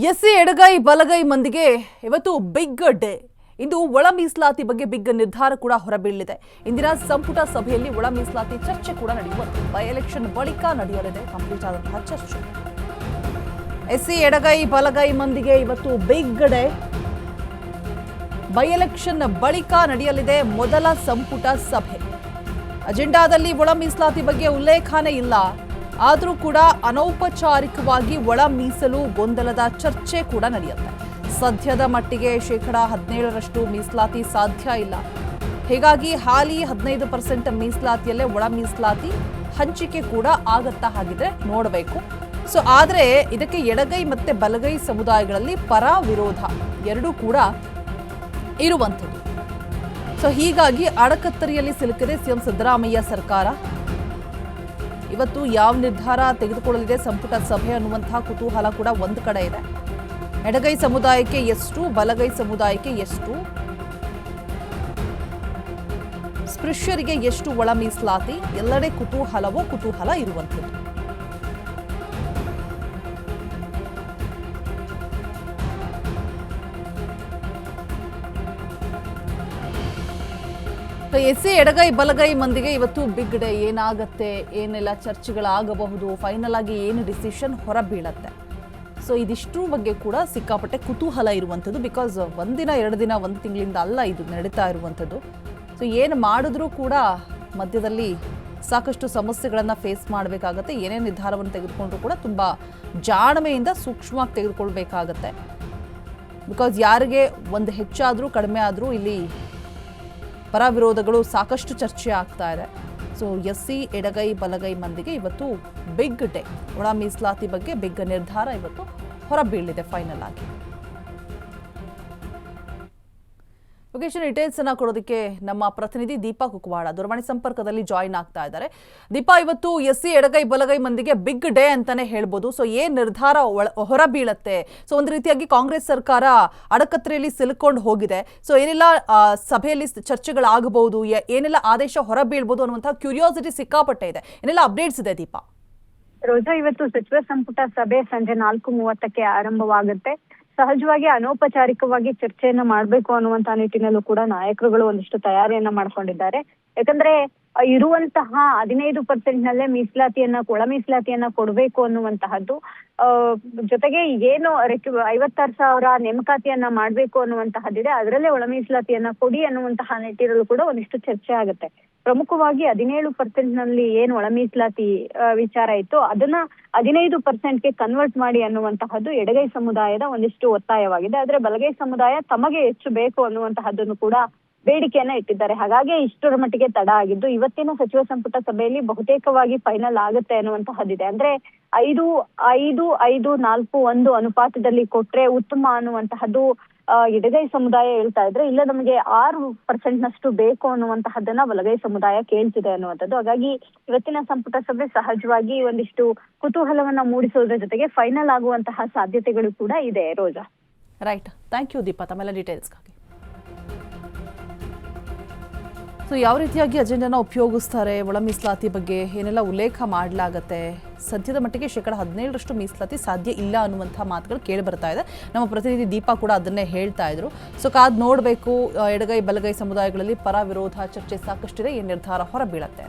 SC ಎಡಗೈ ಬಲಗೈ ಮಂದಿಗೆ ಇವತ್ತು ಬಿಗ್ ಡೇ. ಇಂದು ಒಳ ಮೀಸಲಾತಿ ಬಗ್ಗೆ ಬಿಗ್ ನಿರ್ಧಾರ ಕೂಡ ಹೊರಬೀಳಲಿದೆ. ಇಂದಿನ ಸಂಪುಟ ಸಭೆಯಲ್ಲಿ ಒಳ ಮೀಸಲಾತಿ ಚರ್ಚೆ ಕೂಡ ನಡೆಯುವಂತೆ ಬೈ ಎಲೆಕ್ಷನ್ ಬಳಿಕ ನಡೆಯಲಿದೆ ಕಂಪ್ಲೀಟ್ ಆದಂತಹ ಚರ್ಚೆ. ಎಸ್ಸಿ ಎಡಗೈ ಬಲಗೈ ಮಂದಿಗೆ ಇವತ್ತು ಬಿಗ್ ಡೇ. ಬೈ ಎಲೆಕ್ಷನ್ ಬಳಿಕ ನಡೆಯಲಿದೆ ಮೊದಲ ಸಂಪುಟ ಸಭೆ. ಅಜೆಂಡಾದಲ್ಲಿ ಒಳ ಮೀಸಲಾತಿ ಬಗ್ಗೆ ಉಲ್ಲೇಖನೇ ಇಲ್ಲ. ಆದರೂ ಕೂಡ ಅನೌಪಚಾರಿಕವಾಗಿ ಒಳ ಮೀಸಲು ಗೊಂದಲದ ಚರ್ಚೆ ಕೂಡ ನಡೆಯುತ್ತೆ. ಸದ್ಯದ ಮಟ್ಟಿಗೆ 17% ಮೀಸಲಾತಿ ಸಾಧ್ಯ ಇಲ್ಲ. ಹೀಗಾಗಿ ಹಾಲಿ 15% ಮೀಸಲಾತಿಯಲ್ಲೇ ಒಳ ಮೀಸಲಾತಿ ಹಂಚಿಕೆ ಕೂಡ ಆಗತ್ತಾ ಹಾಗಿದ್ರೆ ನೋಡಬೇಕು. ಆದರೆ ಇದಕ್ಕೆ ಎಡಗೈ ಮತ್ತೆ ಬಲಗೈ ಸಮುದಾಯಗಳಲ್ಲಿ ಪರ ವಿರೋಧ ಎರಡೂ ಕೂಡ ಇರುವಂಥದ್ದು. ಹೀಗಾಗಿ ಅಡಕತ್ತರಿಯಲ್ಲಿ ಸಿಲುಕಿದೆ ಸಿಎಂ ಸಿದ್ದರಾಮಯ್ಯ ಸರ್ಕಾರ. ಇವತ್ತು ಯಾವ ನಿರ್ಧಾರ ತೆಗೆದುಕೊಳ್ಳಲಿದೆ ಸಂಪುಟ ಸಭೆ ಅನ್ನುವಂತಹ ಕುತೂಹಲ ಕೂಡ ಒಂದು ಕಡೆ ಇದೆ. ಎಡಗೈ ಸಮುದಾಯಕ್ಕೆ ಎಷ್ಟು, ಬಲಗೈ ಸಮುದಾಯಕ್ಕೆ ಎಷ್ಟು, ಸ್ಪೃಶ್ಯರಿಗೆ ಎಷ್ಟು ಒಳ ಮೀಸಲಾತಿ, ಎಲ್ಲೆಡೆ ಕುತೂಹಲ ಇರುವಂಥದ್ದು. ಎಸ್ಸಿ ಎಡಗೈ ಬಲಗೈ ಮಂದಿಗೆ ಇವತ್ತು ಬಿಗ್ ಡೇ. ಏನಾಗತ್ತೆ, ಏನೆಲ್ಲ ಚರ್ಚೆಗಳಾಗಬಹುದು, ಫೈನಲ್ ಆಗಿ ಏನು ಡಿಸಿಷನ್ ಹೊರಬೀಳತ್ತೆ. ಇದಿಷ್ಟರ ಬಗ್ಗೆ ಕೂಡ ಸಿಕ್ಕಾಪಟ್ಟೆ ಕುತೂಹಲ ಇರುವಂಥದ್ದು. ಬಿಕಾಸ್ ಒಂದಿನ ಎರಡು ದಿನ ಒಂದು ತಿಂಗಳಿಂದ ಅಲ್ಲ ಇದು ನಡೀತಾ ಇರುವಂಥದ್ದು. ಏನು ಮಾಡಿದ್ರೂ ಕೂಡ ಮಧ್ಯದಲ್ಲಿ ಸಾಕಷ್ಟು ಸಮಸ್ಯೆಗಳನ್ನು ಫೇಸ್ ಮಾಡಬೇಕಾಗತ್ತೆ. ಏನೇ ನಿರ್ಧಾರವನ್ನು ತೆಗೆದುಕೊಂಡ್ರೂ ಕೂಡ ತುಂಬ ಜಾಣ್ಮೆಯಿಂದ ಸೂಕ್ಷ್ಮವಾಗಿ ತೆಗೆದುಕೊಳ್ಬೇಕಾಗತ್ತೆ. ಬಿಕಾಸ್ ಯಾರಿಗೆ ಒಂದು ಹೆಚ್ಚಾದರೂ ಕಡಿಮೆ ಆದರೂ ಇಲ್ಲಿ ಪರ ವಿರೋಧಗಳು ಸಾಕಷ್ಟು ಚರ್ಚೆ ಆಗ್ತಾ ಇದೆ. ಎಸ್ಸಿ ಎಡಗೈ ಬಲಗೈ ಮಂದಿಗೆ ಇವತ್ತು ಬಿಗ್ ಡೇ. ಒಳ ಮೀಸಲಾತಿ ಬಗ್ಗೆ ಬಿಗ್ ನಿರ್ಧಾರ ಇವತ್ತು ಹೊರಬೀಳಲಿದೆ ಫೈನಲ್ ಆಗಿ. ಲೊಕೇಶನ್ ಡೀಟೇಲ್ಸ್ ಅನ್ನ ಕೊಡೋದಕ್ಕೆ ನಮ್ಮ ಪ್ರತಿನಿಧಿ ದೀಪಾ ಕುಕ್ವಾಡ ದೂರವಾಣಿ ಸಂಪರ್ಕದಲ್ಲಿ ಜಾಯಿನ್ ಆಗ್ತಾ ಇದ್ದಾರೆ. ದೀಪಾ, ಇವತ್ತು ಎಸ್ಸಿ ಎಡಗೈ ಬಲಗೈ ಮಂದಿಗೆ ಬಿಗ್ ಡೇ ಅಂತಾನೆ ಹೇಳ್ಬೋದು. ಏನ್ ನಿರ್ಧಾರ ಹೊರಬೀಳತ್ತೆ? ಒಂದು ರೀತಿಯಾಗಿ ಕಾಂಗ್ರೆಸ್ ಸರ್ಕಾರ ಅಡಕತ್ರೆಯಲ್ಲಿ ಸಿಲುಕೊಂಡು ಹೋಗಿದೆ. ಏನೆಲ್ಲ ಸಭೆಯಲ್ಲಿ ಚರ್ಚೆಗಳಾಗಬಹುದು, ಏನೆಲ್ಲ ಆದೇಶ ಹೊರಬೀಳ್ಬೋದು ಅನ್ನುವಂತಹ ಕ್ಯೂರಿಯಾಸಿಟಿ ಸಿಕ್ಕಾಪಟ್ಟೆ ಇದೆ. ಏನೆಲ್ಲ ಅಪ್ಡೇಟ್ಸ್ ಇದೆ ದೀಪಾ? ರೋಜಾ, ಇವತ್ತು ಸಚಿವ ಸಂಪುಟ ಸಭೆ ಸಂಜೆ 4:30ಕ್ಕೆ ಆರಂಭವಾಗುತ್ತೆ. ಸಹಜವಾಗಿ ಅನೌಪಚಾರಿಕವಾಗಿ ಚರ್ಚೆಯನ್ನ ಮಾಡ್ಬೇಕು ಅನ್ನುವಂತಹ ನಿಟ್ಟಿನಲ್ಲೂ ಕೂಡ ನಾಯಕರುಗಳು ಒಂದಿಷ್ಟು ತಯಾರಿಯನ್ನ ಮಾಡ್ಕೊಂಡಿದ್ದಾರೆ. ಯಾಕಂದ್ರೆ ಇರುವಂತಹ 15% ನಲ್ಲೇ ಒಳ ಮೀಸಲಾತಿಯನ್ನ ಕೊಡ್ಬೇಕು ಅನ್ನುವಂತಹದ್ದು, ಜೊತೆಗೆ ಏನು 56,000 ನೇಮಕಾತಿಯನ್ನ ಮಾಡ್ಬೇಕು ಅನ್ನುವಂತಹದ್ದಿದೆ. ಅದರಲ್ಲೇ ಒಳ ಮೀಸಲಾತಿಯನ್ನ ಕೊಡಿ ಅನ್ನುವಂತಹ ನಿಟ್ಟಿನಲ್ಲೂ ಕೂಡ ಒಂದಿಷ್ಟು ಚರ್ಚೆ ಆಗುತ್ತೆ. ಪ್ರಮುಖವಾಗಿ 17% ನಲ್ಲಿ ಏನು ಒಳ ಮೀಸಲಾತಿ ವಿಚಾರ ಇತ್ತು ಅದನ್ನ 15%ಗೆ ಕನ್ವರ್ಟ್ ಮಾಡಿ ಅನ್ನುವಂತಹದ್ದು ಎಡಗೈ ಸಮುದಾಯದ ಒಂದಿಷ್ಟು ಒತ್ತಾಯವಾಗಿದೆ. ಆದ್ರೆ ಬಲಗೈ ಸಮುದಾಯ ತಮಗೆ ಹೆಚ್ಚು ಬೇಕು ಅನ್ನುವಂತಹದ್ದನ್ನು ಕೂಡ ಬೇಡಿಕೆಯನ್ನ ಇಟ್ಟಿದ್ದಾರೆ. ಹಾಗಾಗಿ ಇಷ್ಟರ ಮಟ್ಟಿಗೆ ತಡ ಆಗಿದ್ದು ಇವತ್ತಿನ ಸಚಿವ ಸಂಪುಟ ಸಭೆಯಲ್ಲಿ ಬಹುತೇಕವಾಗಿ ಫೈನಲ್ ಆಗುತ್ತೆ ಅನ್ನುವಂತಹದ್ದಿದೆ. ಅಂದ್ರೆ 5-5-5-4-1 ಅನುಪಾತದಲ್ಲಿ ಕೊಟ್ರೆ ಉತ್ತಮ ಅನ್ನುವಂತಹದ್ದು ಎಡಗೈ ಸಮುದಾಯ ಹೇಳ್ತಾ ಇದ್ರೆ, ಇಲ್ಲ ನಮಗೆ 6% ನಷ್ಟು ಬೇಕು ಅನ್ನುವಂತಹದ್ದನ್ನ ಬಲಗೈ ಸಮುದಾಯ ಕೇಳ್ತಿದೆ ಅನ್ನುವಂಥದ್ದು. ಹಾಗಾಗಿ ಇವತ್ತಿನ ಸಂಪುಟ ಸಭೆ ಸಹಜವಾಗಿ ಒಂದಿಷ್ಟು ಕುತೂಹಲವನ್ನ ಮೂಡಿಸೋದ್ರ ಜೊತೆಗೆ ಫೈನಲ್ ಆಗುವಂತಹ ಸಾಧ್ಯತೆಗಳು ಕೂಡ ಇದೆ. ರೋಜಾ, ರೈಟ್. ಥ್ಯಾಂಕ್ ಯು ದೀಪಾ ತಮ್ಮೆಲ್ಲ ಡೀಟೇಲ್ಸ್ಗಾಗಿ. ಯಾವ ರೀತಿಯಾಗಿ ಅಜೆಂಡಾನ ಉಪಯೋಗಿಸ್ತಾರೆ, ಒಳ ಮೀಸಲಾತಿ ಬಗ್ಗೆ ಏನೆಲ್ಲ ಉಲ್ಲೇಖ ಮಾಡಲಾಗತ್ತೆ, ಸದ್ಯದ ಮಟ್ಟಿಗೆ 17% ಮೀಸಲಾತಿ ಸಾಧ್ಯ ಇಲ್ಲ ಅನ್ನುವಂಥ ಮಾತುಗಳು ಕೇಳಿ ಬರ್ತಾ ಇದೆ. ನಮ್ಮ ಪ್ರತಿನಿಧಿ ದೀಪಾ ಕೂಡ ಅದನ್ನೇ ಹೇಳ್ತಾ ಇದ್ರು. ಕಾದ್ ನೋಡಬೇಕು. ಎಡಗೈ ಬಲಗೈ ಸಮುದಾಯಗಳಲ್ಲಿ ಪರ ವಿರೋಧ ಚರ್ಚೆ ಸಾಕಷ್ಟಿದೆ. ಈ ನಿರ್ಧಾರ ಹೊರಬೀಳತ್ತೆ.